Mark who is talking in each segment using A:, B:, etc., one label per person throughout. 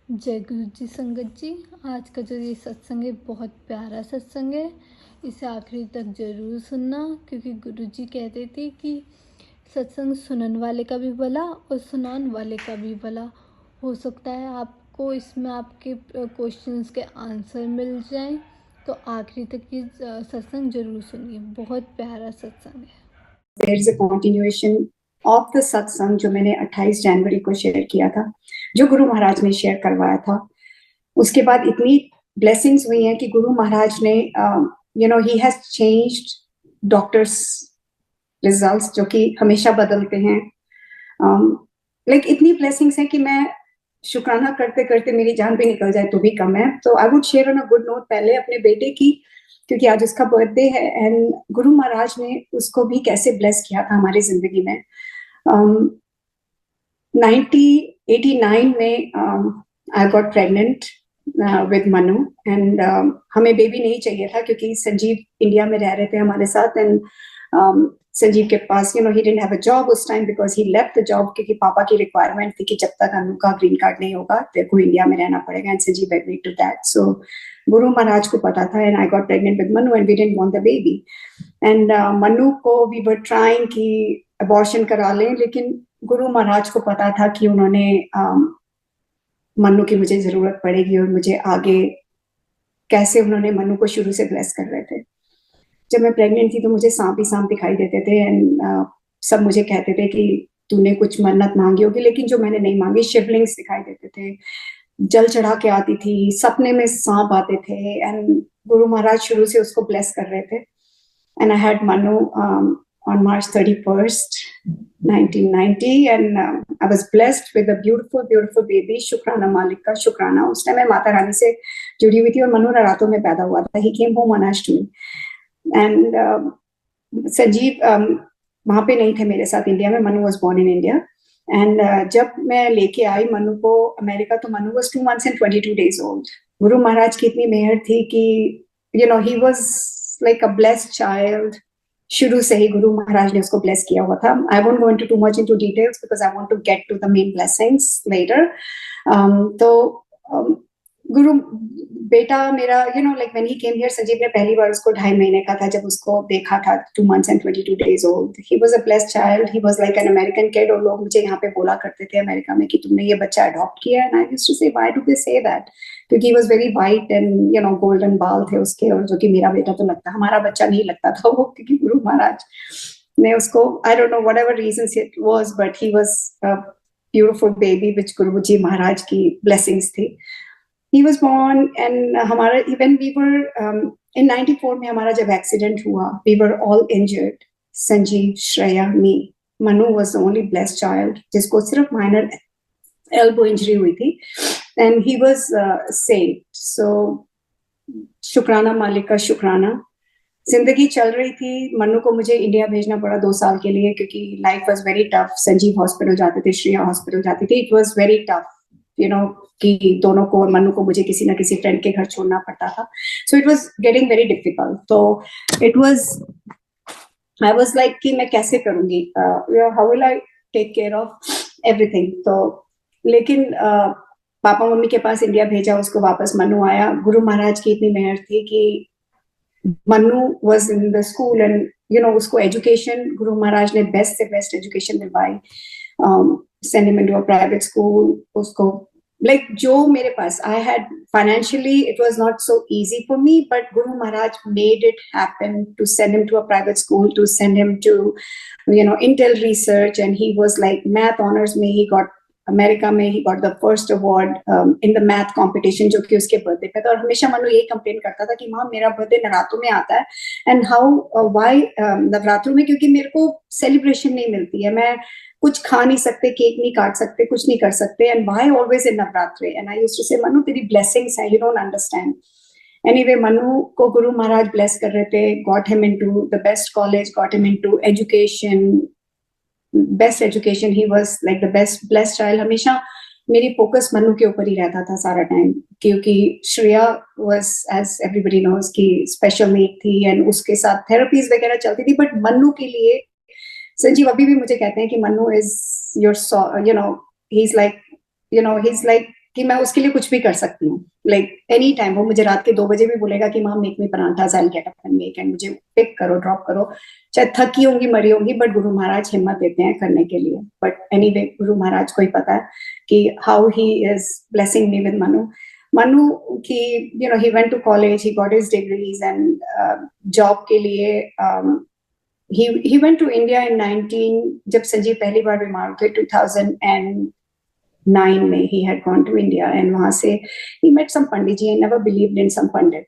A: जय गुरु जी संगत जी। आज का जो ये सत्संग है बहुत प्यारा सत्संग है। इसे आखिरी तक ज़रूर सुनना, क्योंकि गुरु जी कहते थे कि सत्संग सुनने वाले का भी भला और सुनाने वाले का भी भला। हो सकता है आपको इसमें आपके क्वेश्चंस के आंसर मिल जाएं, तो आखिरी तक ये सत्संग ज़रूर सुनिए। बहुत प्यारा सत्संग है।
B: There is a continuation of the सत्संग जो मैंने 28 जनवरी को शेयर किया था, जो गुरु महाराज ने शेयर करवाया था। उसके बाद इतनी ब्लेसिंग्स हुई हैं कि गुरु महाराज ने he has changed doctors results जो कि हमेशा बदलते हैं। लाइक इतनी ब्लेसिंग्स हैं कि मैं शुक्राना करते करते मेरी जान भी निकल जाए तो भी कम है। तो I would share on a good note पहले अपने बेटे की, क्योंकि आज उसका बर्थडे है एंड गुरु महाराज ने उसको भी कैसे ब्लेस किया था हमारी जिंदगी में। 1989 में आई got pregnant with Manu and हमें बेबी नहीं चाहिए था क्योंकि संजीव इंडिया में रह रहे थे हमारे साथ। एंड संजीव के पास he didn't have a job उस time because he left the job, क्योंकि पापा की रिक्वायरमेंट थी कि जब तक अनु का ग्रीन कार्ड नहीं होगा तेरे को इंडिया में रहना पड़ेगा। And Sanjeev agreed to that. So Guru Maharaj को पता था and I got pregnant with Manu and we didn't want the baby. And Manu को वी वर ट्राइंग कि अबॉर्शन करा लें, लेकिन गुरु महाराज को पता था कि उन्होंने मनु की मुझे जरूरत पड़ेगी और मुझे आगे कैसे उन्होंने मनु को शुरू से ब्लेस कर रहे थे। जब मैं प्रेग्नेंट थी तो मुझे सांप ही सांप दिखाई देते थे एंड सब मुझे कहते थे कि तूने कुछ मन्नत मांगी होगी, लेकिन जो मैंने नहीं मांगी शिवलिंग्स दिखाई देते थे, जल चढ़ा के आती थी, सपने में सांप आते थे एंड गुरु महाराज शुरू से उसको ब्लेस कर रहे थे। And I had Manu on March 31st, 1990 and I was blessed with a beautiful baby, शुक्राना मालिक का शुक्राना। उस टाइम मैं माता रानी से जुड़ी हुई थी और मनु रातों में पैदा हुआ था। He came home on Ashtami and Sanjeev वहां पे नहीं थे मेरे साथ इंडिया में। Manu was born in India and जब मैं लेके आई मनु को अमेरिका तो Manu was 2 months and 22 days old। Guru Maharaj की इतनी मेहर थी कि he was like a blessed child। शुरू से ही गुरु महाराज ने उसको ब्लेस किया हुआ था। I won't go into too much into details because I want to get to the main blessings later. तो गुरु बेटा मेरा like when he came here, Sanjeev ने पहली बार उसको 2.5 महीने का था जब उसको देखा था, 2 months and 22 days old। He was a blessed child, he was like an American kid. और लोग मुझे यहाँ पे बोला करते थे अमेरिका में कि तुमने ये बच्चा अडॉप्ट किया है। And I used to say why do they say that, क्योंकि he was very white and golden बाल थे उसके, और जो कि मेरा बेटा तो लगता, हमारा बच्चा नहीं लगता था वो, क्योंकि गुरु महाराज ने उसको I don't know whatever reasons it was, but he was a beautiful baby which गुरु जी महाराज की ब्लेसिंग्स थी। He was born and हमारा when we were in 94 में हमारा जब एक्सीडेंट हुआ, we were all injured। Sanjeev, Shreya, me। Manu was the only blessed child जिसको सिर्फ minor elbow injury हुई थी and he was saved। So शुक्राना मालिक का शुक्राना। जिंदगी चल रही थी। मनु को मुझे इंडिया भेजना पड़ा 2 साल के लिए क्योंकि life was very tough. Sanjeev hospital जाते थे, श्रेया हॉस्पिटल जाती थी। इट वाज वेरी टफ कि दोनों को, मनु को मुझे किसी ना किसी फ्रेंड के घर छोड़ना पड़ता था। So it was getting very difficult. तो it was I was like कि मैं कैसे करूंगी, how will I take care of everything. तो लेकिन पापा मम्मी के पास इंडिया भेजा उसको, वापस मनु आया। गुरु महाराज की इतनी मेहर थी कि Manu was in the school and उसको एजुकेशन गुरु महाराज ने बेस्ट से बेस्ट एजुकेशन दिलवाई। send him into a private school। उसको like जो मेरे पास I had financially it was not so easy for me, but Guru Maharaj made it happen to send him to a private school, to send him to Intel research, and he was like math honors में he got America में he got the first award in the math competition, जो कि उसके birthday पे था। और हमेशा मनु यही कंप्लेन करता था कि माँ मेरा बर्थडे नवरात्रों में आता है एंड हाउ व्हाई नवरात्रों में, क्योंकि मेरे को सेलिब्रेशन नहीं मिलती है, मैं कुछ खा नहीं सकते, केक नहीं काट सकते, कुछ नहीं कर सकते, and why always in Navratre. And I used to say Manu तेरी ब्लेसिंग्स है, you don't understand. Anyway Manu को गुरु महाराज ब्लेस कर रहे थे, got him into the best college, got him into education, best education. He was like the best blessed child. हमेशा मेरी focus Manu के ऊपर ही रहता था सारा टाइम, क्योंकि Shreya was as everybody knows की स्पेशल नीड थी एंड उसके साथ थेरेपीज वगैरह चलती थी। बट मनु के लिए संजीव अभी भी मुझे कहते हैं कि Manu is your he is like he is like कि मैं उसके लिए कुछ भी कर सकती हूँ, लाइक एनी टाइम। वो मुझे रात के 2 बजे भी बोलेगा कि mom make me parathas, I will get up and make, and मुझे पिक करो, ड्रॉप करो, चाहे थकी होंगी, मरी होंगी, बट गुरु महाराज हिम्मत देते हैं करने के लिए। बट एनीवे, गुरु महाराज को ही पता है कि how he is blessing me with Manu. Manu की, you know, he went to college, he got his degrees, and job के लिए he went to India in 19, जब संजीव पहली बार बीमार थे 2009 में, he had gone to India, and वहां से he met some Pandit ji. I never believed in some Pandit,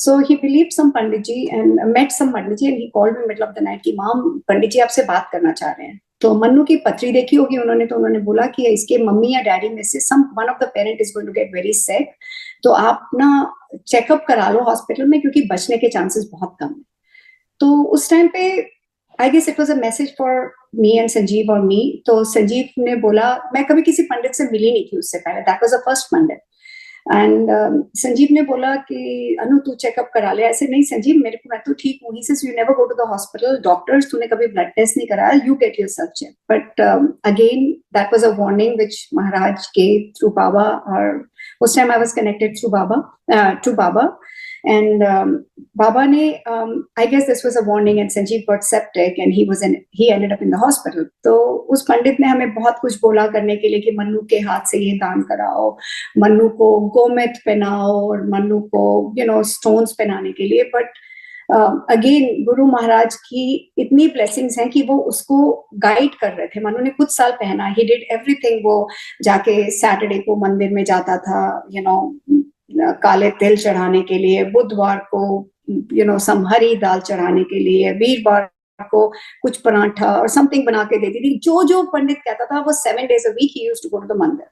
B: so he believed some Pandit ji and met some Pandit ji, and he called me middle of the night कि माम, पंडित जी आपसे बात करना चाह रहे हैं। तो मन्नू की पत्री देखी होगी उन्होंने, तो उन्होंने बोला कि इसके मम्मी या डैडी में से someone of the parent is going to get very sick, तो आप ना चेकअप करा लो हॉस्पिटल में, क्योंकि बचने के चांसेस बहुत कम है। तो उस टाइम पे I guess it was a message for me and Sanjeev और मी। तो संजीव ने बोला, मैं कभी किसी पंडित से मिली नहीं थी उससे पहले, that was the first Pandit, and Sanjeev ने बोला कि अनु तू चेकअप करा ले। ऐसे नहीं संजीव, मेरे को, मैं तो ठीक हूँ। He says you never go to the hospital, doctors, तूने कभी ब्लड टेस्ट नहीं कराया, you get yourself check. But again that was a warning which Maharaj gave through Baba, और उस time I was connected through Baba to Baba, and Baba ne, I guess this was a warning, and Sanjeev got septic and he ended up in the hospital. तो उस पंडित ने हमें बहुत कुछ बोला करने के लिए कि मन्नू के हाथ से ये दान कराओ, मन्नू को गोमेद पहनाओ, और मन्नू को यू नो स्टोन्स पहनाने के लिए। बट अगेन गुरु महाराज की इतनी ब्लेसिंग्स हैं कि वो उसको गाइड कर रहे थे। मनु ने कुछ साल पहना, ही डिड एवरीथिंग। वो जाके सैटरडे को मंदिर में जाता था, यू नो, काले तिल चढ़ाने के लिए, बुधवार को यू नो सम हरी दाल चढ़ाने के लिए, वीरवार को कुछ पराठा और समथिंग बना के देती थी। जो जो पंडित कहता था, वो 7 days a week he used to go to the mandir,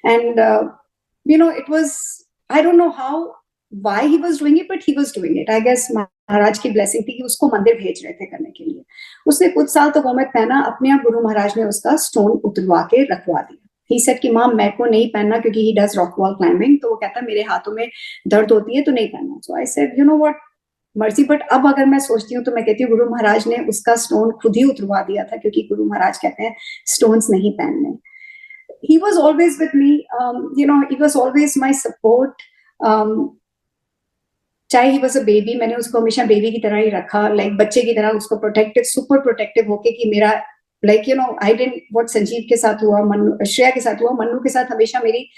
B: and you know, it was, I don't know how, why he was doing it, but he was doing it. I guess महाराज की blessing थी कि उसको मंदिर भेज रहे थे करने के लिए। उसने कुछ साल तो गोमेद पहना, अपने आप गुरु महाराज ने उसका स्टोन उतरवा के रखवा दिया। ही सेड कि मां मेरे को नहीं पहनना, क्योंकि he does rock wall climbing, तो वो कहता मेरे हाथों में दर्द होती है तो नहीं पहनना। So I said you know what, मर्जी। बट अब अगर मैं सोचती हूँ तो मैं कहती हूँ गुरु महाराज ने उसका स्टोन खुद ही उतरवा दिया था, क्योंकि गुरु महाराज कहते हैं स्टोन्स नहीं पहनने। He was always with me, you know, he was always my support. चाहे ही वॉज अ बेबी, मैंने उसको हमेशा बेबी की तरह ही रखा, लाइक बच्चे की तरह उसको प्रोटेक्टिव, सुपर प्रोटेक्टिव होके कि मेरा, like you know, I didn't, what Sanjeev के साथ हुआ, मन्नू, श्रेया के साथ हुआ, मन्नू के साथ हमेशा मेरी,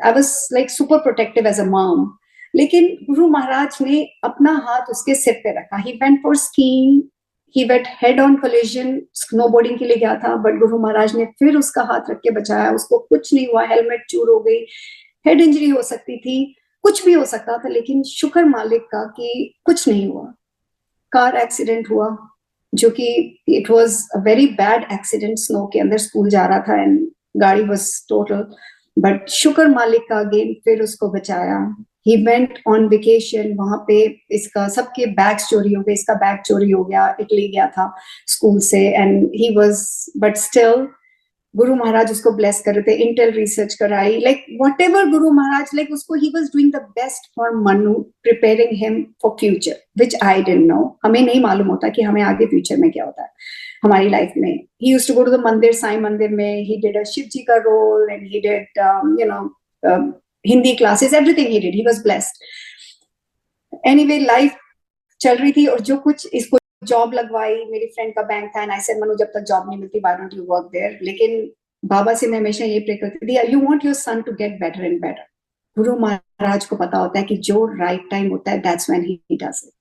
B: I was like super protective as a mom. लेकिन गुरु महाराज ने अपना हाथ उसके सिर पे रखा। He went for skiing, he went head on collision, snowboarding के लिए गया था, बट गुरु महाराज ने फिर उसका हाथ रख के बचाया, उसको कुछ नहीं हुआ। हेलमेट चूर हो गई, हेड इंजरी हो सकती थी, कुछ भी हो सकता था, लेकिन शुक्र मालिक का कि कुछ नहीं हुआ। कार एक्सीडेंट हुआ, जो कि it was a very bad accident, snow के अंदर स्कूल जा रहा था एंड गाड़ी वाज टोटल, बट शुक्र मालिक का अगेन फिर उसको बचाया। ही वेंट ऑन वेकेशन, वहां पे इसका सबके बैग्स चोरी हो गए, इसका बैग चोरी हो गया, इटली गया था स्कूल से, and he was, but still Guru Maharaj उसको ब्लेस कर रहे थे। इंटेल रिसर्च कराई, like what ever Guru Maharaj, like उसको, he was doing the best for Manu, preparing him for future, which I didn't know. हमें नहीं मालूम होता कि हमें आगे फ्यूचर में क्या होता है हमारी लाइफ में। He used to go to the mandir, Sai मंदिर में he did a Shiv ji का role, and he did you know Hindi classes, everything he did, he was blessed. Anyway, life चल रही थी, और जो कुछ इसको जॉब लगवाई, मेरी फ्रेंड का बैंक था, एंड आई सेड मनु जब तक जॉब नहीं मिलती, why don't you work there. लेकिन बाबा से मैं हमेशा ये प्रे करती थी, you want your son to get better and better. Guru Maharaj को पता होता है कि जो राइट टाइम होता है, that's when he does it.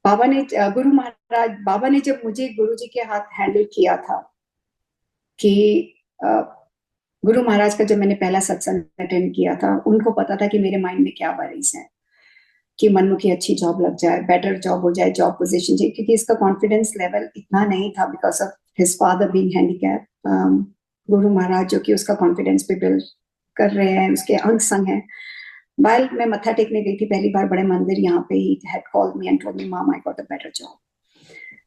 B: Baba ने, गुरु महाराज, बाबा ने जब मुझे गुरुजी के हाथ हैंडल किया था कि गुरु महाराज का जब मैंने पहला सत्संग अटेंड किया था, उनको पता था कि मेरे माइंड में क्या वरीज है, कि मन्नू की अच्छी जॉब लग जाए, बेटर जॉब हो जाए, जॉब पोजीशन चाहिए, क्योंकि इसका कॉन्फिडेंस लेवल इतना नहीं था because of his father being handicap. Guru Maharaj जो कि उसका कॉन्फिडेंस भी बिल्ड कर रहे हैं, उसके अंग संग हैं। वाइल मैं मत्था टेकने गई थी पहली बार बड़े मंदिर, यहाँ पे ही had called me and told me, Mom, I got a better job.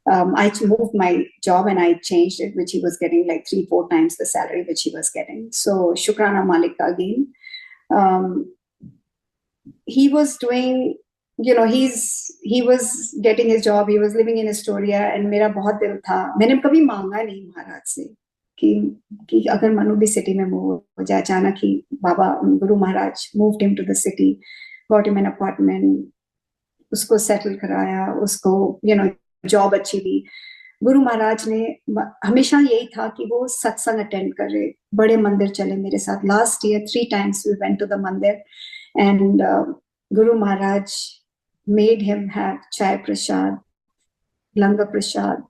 B: I moved my job and I changed it, which he was getting like 3-4 times the salary which he was getting. So Shukrana Malik ka again. He was doing, you know, he was getting his job, he was living in Astoria, and मेरा बहुत दिल था, मैंने कभी मांगा नहीं महाराज से कि अगर मनु भी सिटी में मूव हो जाए अचानक ही, Baba Guru Maharaj moved him to the city, got him an apartment, उसको सेटल कराया, उसको जॉब अच्छी दी। गुरु महाराज ने हमेशा यही था कि वो सत्संग अटेंड करे, बड़े मंदिर चले मेरे साथ। Last year 3 times we went to the mandir and Guru Maharaj made him have chai prasad, langar prasad,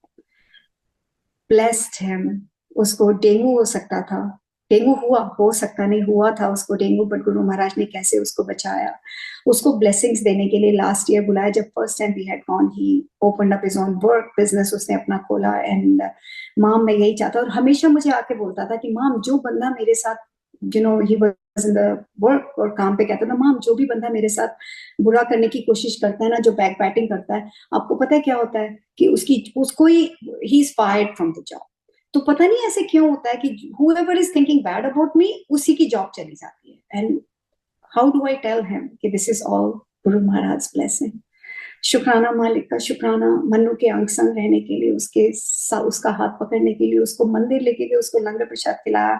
B: blessed him. उसको डेंगू हो सकता था, डेंगू हुआ, हो सकता नहीं हुआ था उसको डेंगू, बट गुरु महाराज ने कैसे उसको बचाया, उसको ब्लेसिंग्स देने के लिए लास्ट ईयर बुलाया। जब first time we had gone, he opened up his own work business, उसने अपना खोला। एंड माम मैं यही चाहता, और हमेशा मुझे आके बोलता था कि माम जो बंदा मेरे साथ he was in the work और काम पे कहता था, माम जो भी बंदा मेरे साथ बुरा करने की कोशिश करता है ना, जो बैक बैटिंग करता है, आपको पता है क्या होता है कि उसको he is fired from the job. तो पता नहीं ऐसे क्यों होता है कि whoever is thinking bad about me, उसी की जॉब चली जाती है। And how do I tell him कि this is all Guru Maharaj blessing. शुक्राना मालिक का, शुक्राना मन्नू के अंग संग रहने के लिए, उसका हाथ पकड़ने के लिए, उसको मंदिर लेके गए, उसको लंगर प्रसाद खिलाया।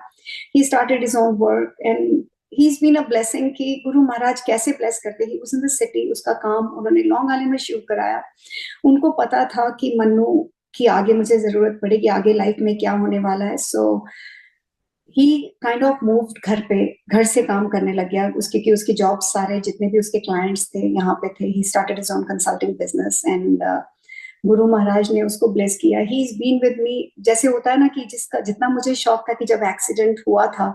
B: ही started his own work and he's been a blessing कि गुरु महाराज कैसे ब्लेस करते ही उस इन द सिटी। उसका काम उन्होंने लॉन्ग आइलैंड में शुरू कराया। उनको पता था कि मन्नू कि आगे मुझे जरूरत पड़ेगी, आगे लाइफ में क्या होने वाला है। सो ही काइंड ऑफ मूव्ड घर से काम करने लग गया उसके, कि उसकी जॉब सारे जितने भी उसके क्लाइंट्स थे यहाँ पे थे। He started his own consulting business and Guru Maharaj ने उसको ब्लेस किया। He is been with me. जैसे होता है ना कि जिसका जितना मुझे शौक था कि जब एक्सीडेंट हुआ था,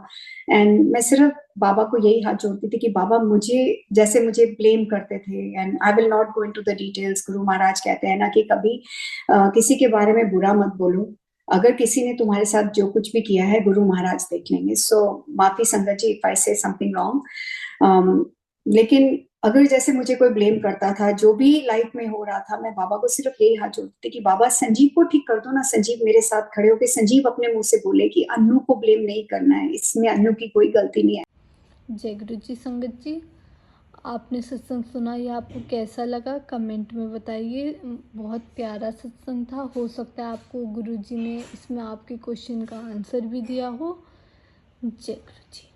B: एंड मैं सिर्फ बाबा को यही हाथ जोड़ती थी कि बाबा मुझे ब्लेम करते थे, and I will not go into the details. Guru Maharaj कहते हैं ना कि कभी किसी के बारे में बुरा मत बोलो, अगर किसी ने तुम्हारे साथ जो कुछ भी किया है गुरु महाराज देख लेंगे। सो माफी संगत जी इफ आई से समथिंग रॉन्ग। लेकिन अगर जैसे मुझे कोई ब्लेम करता था, जो भी लाइफ में हो रहा था, मैं बाबा को सिर्फ यही हाथ जोड़ती थी कि बाबा संजीव को ठीक कर दो ना। संजीव मेरे साथ खड़े होकर संजीव अपने मुंह से बोले कि अन्नू को ब्लेम नहीं करना है, इसमें अन्नू की कोई गलती नहीं है।
A: जय गुरु जी। संगत जी, आपने सत्संग सुना, ये आपको कैसा लगा कमेंट में बताइए। बहुत प्यारा सत्संग था। हो सकता है आपको गुरु जी ने इसमें आपके क्वेश्चन का आंसर भी दिया हो। जय गुरु जी।